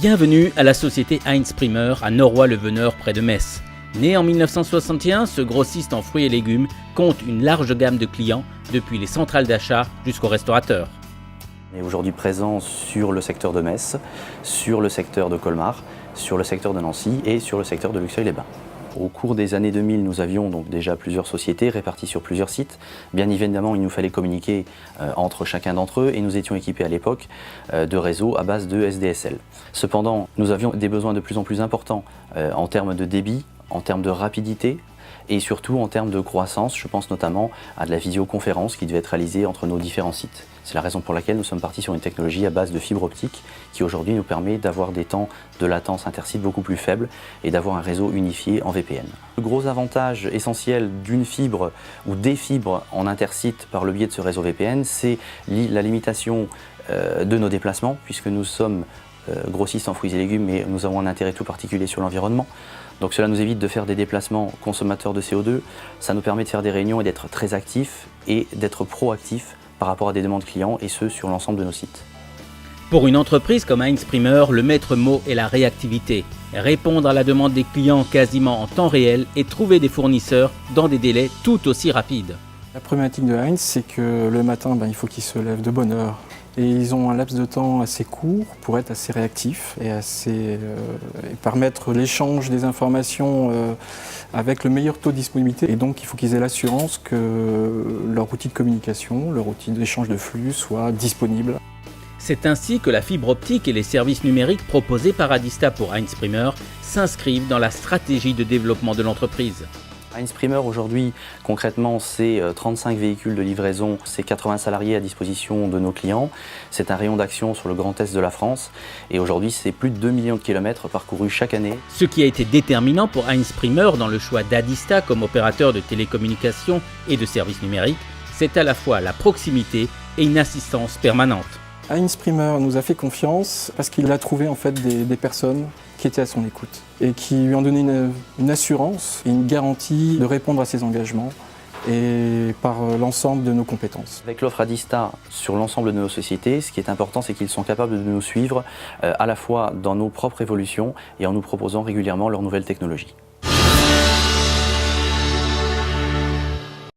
Bienvenue à la société Heinz Primeur à Noroy-le-Veneur près de Metz. Né en 1961, ce grossiste en fruits et légumes compte une large gamme de clients, depuis les centrales d'achat jusqu'aux restaurateurs. On est aujourd'hui présent sur le secteur de Metz, sur le secteur de Colmar, sur le secteur de Nancy et sur le secteur de Luxeuil-les-Bains. Au cours des années 2000, nous avions donc déjà plusieurs sociétés réparties sur plusieurs sites. Bien évidemment, il nous fallait communiquer entre chacun d'entre eux et nous étions équipés à l'époque de réseaux à base de SDSL. Cependant, nous avions des besoins de plus en plus importants en termes de débit, en termes de rapidité et surtout en termes de croissance. Je pense notamment à de la visioconférence qui devait être réalisée entre nos différents sites. C'est la raison pour laquelle nous sommes partis sur une technologie à base de fibre optique qui aujourd'hui nous permet d'avoir des temps de latence intersite beaucoup plus faibles et d'avoir un réseau unifié en VPN. Le gros avantage essentiel d'une fibre ou des fibres en intersite par le biais de ce réseau VPN, c'est la limitation de nos déplacements, puisque nous sommes grossistes en fruits et légumes, mais nous avons un intérêt tout particulier sur l'environnement. Donc cela nous évite de faire des déplacements consommateurs de CO2, ça nous permet de faire des réunions et d'être très actifs et d'être proactifs par rapport à des demandes clients, et ce sur l'ensemble de nos sites. Pour une entreprise comme Heinz Primeur, le maître mot est la réactivité. Répondre à la demande des clients quasiment en temps réel et trouver des fournisseurs dans des délais tout aussi rapides. La problématique de Heinz, c'est que le matin, il faut qu'ils se lèvent de bonne heure. Et ils ont un laps de temps assez court pour être assez réactifs et permettre l'échange des informations avec le meilleur taux de disponibilité. Et donc il faut qu'ils aient l'assurance que leur outil de communication, leur outil d'échange de flux soit disponible. C'est ainsi que la fibre optique et les services numériques proposés par Adista pour Heinz Primeur s'inscrivent dans la stratégie de développement de l'entreprise. Heinz Primeur aujourd'hui, concrètement, c'est 35 véhicules de livraison, c'est 80 salariés à disposition de nos clients. C'est un rayon d'action sur le Grand Est de la France et aujourd'hui, c'est plus de 2 millions de kilomètres parcourus chaque année. Ce qui a été déterminant pour Heinz Primeur dans le choix d'Adista comme opérateur de télécommunications et de services numériques, c'est à la fois la proximité et une assistance permanente. Heinz Primeur nous a fait confiance parce qu'il a trouvé en fait des personnes qui étaient à son écoute et qui lui ont donné une assurance et une garantie de répondre à ses engagements et par l'ensemble de nos compétences. Avec l'offre Adista sur l'ensemble de nos sociétés, ce qui est important, c'est qu'ils sont capables de nous suivre à la fois dans nos propres évolutions et en nous proposant régulièrement leurs nouvelles technologies.